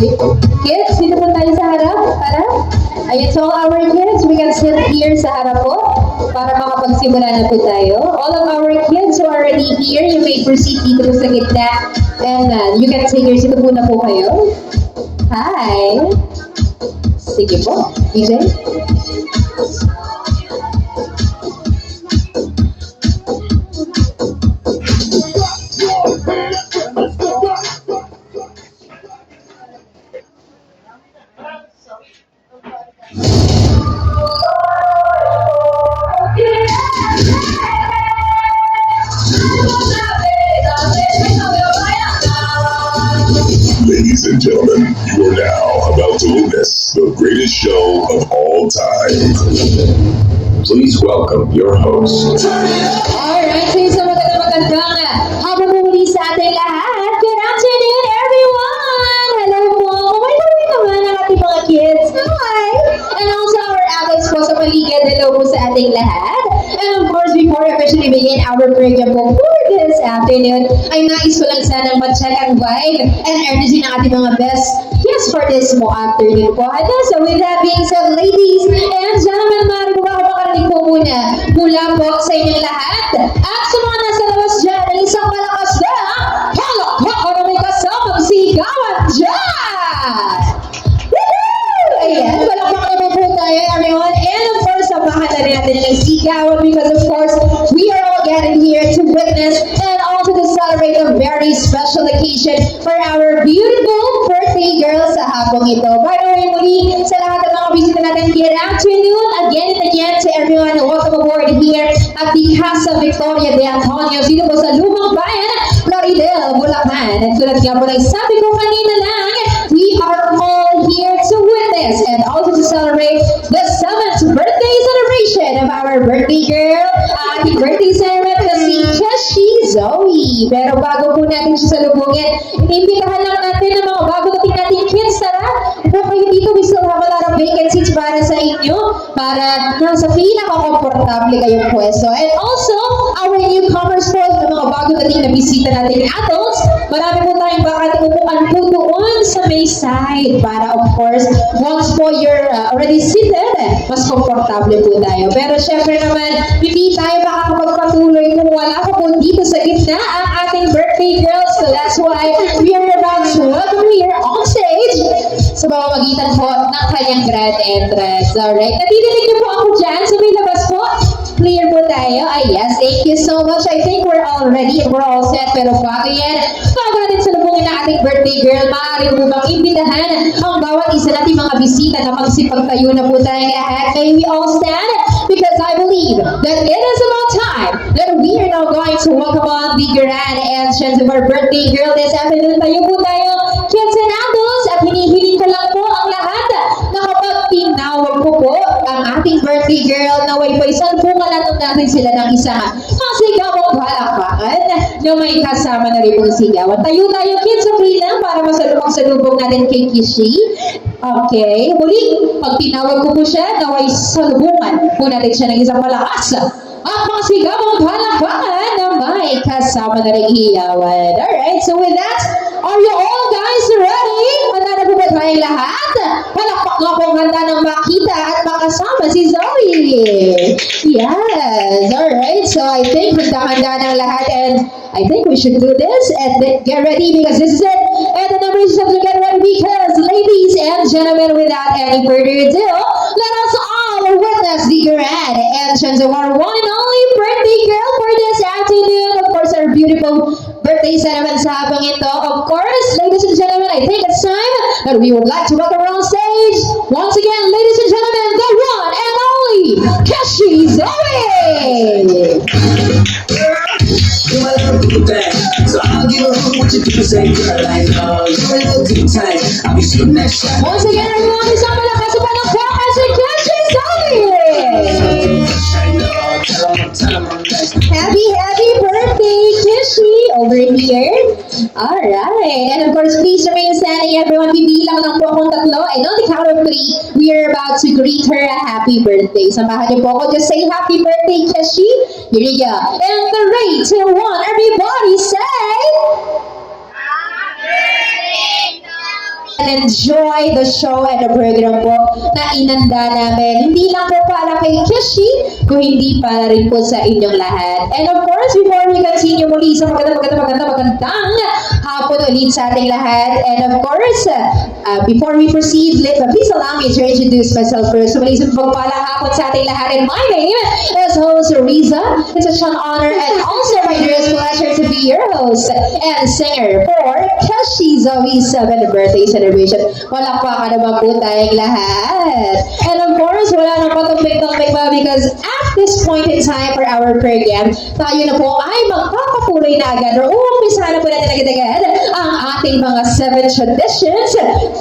Kids, dito po tayo sa harap. Para? Ayun, so all our kids, we can sit here sa harap po para makapagsimula na po tayo. All of our kids who are already here, you may proceed dito sa gitna. And you can take your seat po na po kayo. Hi! Sige po, DJ. Ladies and gentlemen, you are now about to witness the greatest show of all time. Please welcome your host. Alright, so isang magandang habang muli sa ating lahat. Good afternoon, everyone! Hello po! Kumay naman ang ating mga kids. Hi! And also our adults po sa paligid. Hello po sa ating lahat. And of course, before we officially begin our program po for this afternoon, ay nais ko lang sanang mag-check ang vibe and energy ng ating mga best guests for this afternoon po. And so with that being said, ladies and gentlemen, maaari po ba ako makarating po muna mula po sa inyong lahat at sa mga nasa labas dyan ng isang malakas na palakpakan na may kasamang sigawan dyan! Woohoo! Ayan, palakpakan naman po tayo, everyone. And of course, samahan na natin ng sigawan because of course, we are all gathered here to witness and also to celebrate a very special occasion for our beautiful birthday girl sa hapong ito. By the way, muli, sa lahat ng mga bisita natin, good afternoon again and again to everyone. Welcome aboard here at the Casa Victoria de Antonio dito po sa Lumang Bayan, Floridel, Bulacan. At tulad nga po ng sabi ko kanina lang, we are all here to witness and also to celebrate the 7th birthday celebration of our birthday girl, ating birthday celebrant na si Keshi Zoe. Pero bago po natin siya salubungin, inimbitahan lang natin ang mga bago nating kids. Tara, po kayo dito, we still have a lot of vacancies para sa inyo, para nasa pinaka-komportable kayong pwesto. And also, our newcomers po, ang mga bago nating nabisita nating adults, marami po tayong bakating upuan po doon sa may side para of course, once po you're already seated, mas komportable po tayo. Pero syempre naman, hindi tayo makakapagpatuloy kung wala pa po dito sa gitna ang ating birthday girl. So that's why we are about to welcome here on stage sa pamamagitan po ng kanyang grand entrance. Alright, natidinig niyo po ako dyan sa may labas po. Clear po tayo. Yes, thank you so much. I think we're all ready and we're all set. Pero bago yan, bago natin salubungin ang ating birthday girl, maaari po bang imbitahan ang bawat isa nating mga bisita na magsipagtayo na po tayong lahat. May we all stand? Because I believe that it is about time that we are now going to welcome on the grand entrance of our birthday girl this afternoon. Tayo po tayo, kids and adults, at hinihiling ko lang po ang lahat na kapag tinawag ko po ang ating birthday girl na way pa isang pumalatong natin sila ng isang masigawang palakpakan na may kasama na rin pong sigawan. Tayo kids, okay lang para masalubong natin kay Kishi. Okay, muli, pag tinawag ko po siya, naway salubungan po natin siya ng isang malakas at masigawang palakpakan na may kasama na rin hiyawan. Alright, so with that, are you all guys ready? Handa na po ba tayong lahat? Palakpak nga po ang handa ng makita at makasama si Zoe. Yes, alright, so I think handa ng lahat and I think we should do this and get ready because this is it. And the numbers have to get ready because, ladies and gentlemen, without any further ado, let us all witness the grand entrance of our one and only birthday girl for this afternoon. Of course, our beautiful birthday ceremony sa habang ito. Of course, ladies and gentlemen, I think it's time that we would like to welcome her on stage. Once again, ladies and gentlemen, the one and only Keshi Zoe. So I'll give a hoot what you do say, girl, like, you're a little too tight. I'll be shooting that shot. Once again, everyone, isang malakas sa palakpakan si Keshi Zoe. Happy birthday, Kishi, over here. Alright, and of course, please remain standing, everyone. Bibilang lang po akong tatlo. And on the count of 3, we are about to greet her a happy birthday. Samahan niyo po ako. Just say happy birthday, Kishi. Here we go. And 3, 2, 1, everybody say... Happy birthday to and enjoy the show and the program po na inanda namin. Hindi lang po para kay Kishi, kung hindi para rin po sa inyong lahat. And of course, before we continue muli sa magandang hapon ulit sa ating lahat. And of course, before we proceed, please allow me to introduce myself first. Muli sa pagpalang hapon sa ating lahat. And my name is host Riza. It's such an honor and also my dearest pleasure to be your host and singer for Kishi Zoe's 7th birthday celebration. Walakpakan naman po tayong lahat. And of course, wala nang patumpik-tumpik pa because at this point in time for our program, tayo na po ay magpapatuloy na agad or umpisa na po natin agad-agad ang ating mga 7 traditions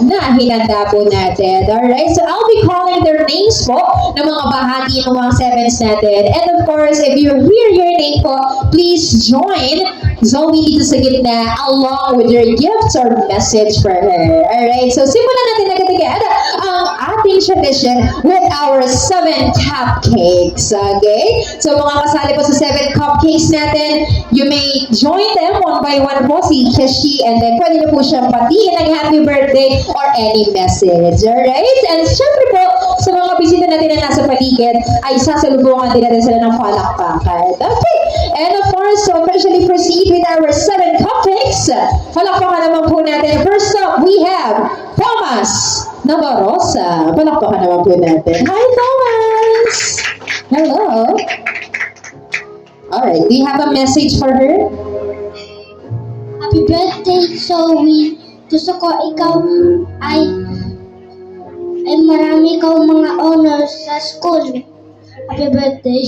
na hinanda po natin. Alright, so I'll be calling their names po ng mga bahagi ng mga 7s natin. And of course, if you hear your name po, please join Zoe dito sa gitna along with your gifts or message for her. Alright, so simulan natin agad-agad ang ating tradition with our 7 cupcakes. Okay? So mga kasali po sa 7 cupcakes natin, you may join them one by one po si Kishi and then pwede na po siyang patiin ng happy birthday or any message. Alright? And syempre po, sa mga bisita natin na nasa paligid, ay sasalubungan din natin sila ng palakpakan. Okay? And of course, so officially proceed with our 7 cupcakes. Palakpakan naman po natin. First up, we have Thomas Navarrosa. Palakpakan naman po natin. Hi, Thomas! Hello! Alright, do you have a message for her? Happy birthday, Zoe. Gusto ko ikaw ay marami ikaw mga honors sa school. Happy birthday.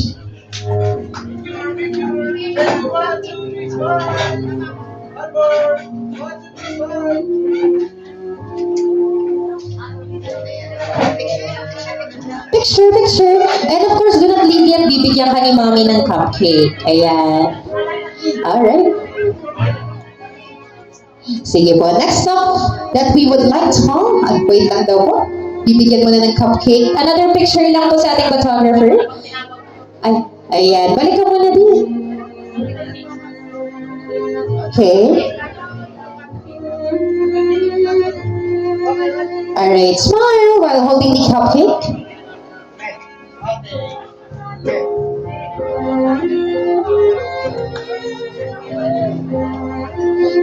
Picture. And of course, do not leave yan. Bibigyan ka ni Mommy ng cupcake. Ayan. Alright. Sige po. Next up that we would like to call. Wait lang daw po. Bibigyan mo na ng cupcake. Another picture lang po sa ating photographer. Ay, ayan. Balik ka muna din. Okay. Alright. Smile while holding the cupcake.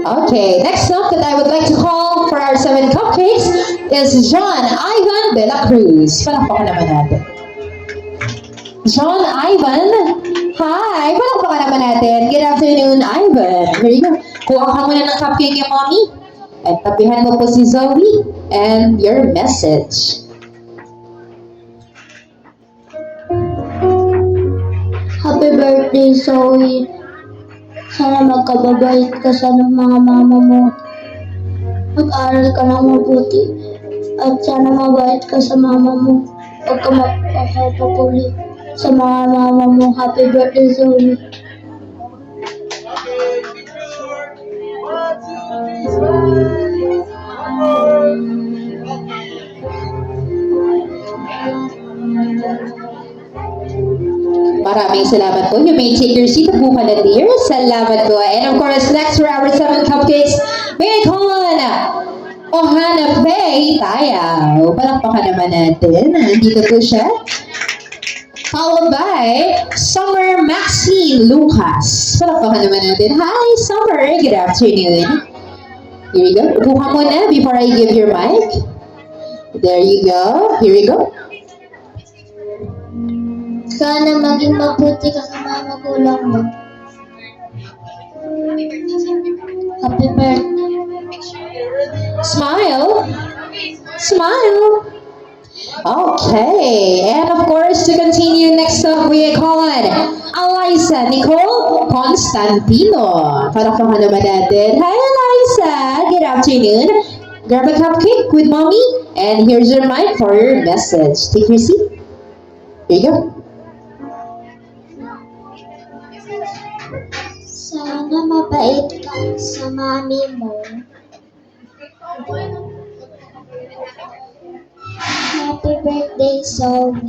Okay, next up that I would like to call for our 7 cupcakes is John Ivan de la Cruz. Palakpakan naman natin. John Ivan, hi! Palakpakan naman natin. Good afternoon, Ivan. Here you go. Kuha ka muna ng cupcake yung mommy. At tapihan mo po si Zoe and your message. Happy birthday, Zoe. Sana magkababait ka sa mga mama mo. Mag-aral ka ng mabuti. At sana mabait ka sa mama mo. Huwag ka magpapapuli sa mga mama mo. Happy birthday, Zoe. Maraming salamat po. You may take your seat po pala, dear. Salamat po. And of course, next for our 7 cupcakes, may I call on Ohana Faye Tayaw. Palakpakan naman natin. Nandito po siya. Followed by Summer Maxine Lucas. Palakpakan naman natin. Hi, Summer. Good afternoon. Here you go. Upo ka muna before I give your mic. There you go. Here you go. Sana maging mabuti ka sa mga magulang mo. Happy birthday. Smile. Smile. Okay. And of course, to continue, next up, we call on Eliza Nicole Constantino. Palakpakan naman natin. Hi, Eliza. Good afternoon. Grab a cupcake with mommy. And here's your mic for your message. Take your seat. Here you go. Sana mabait ka sa mami mo. Happy birthday, Zoe.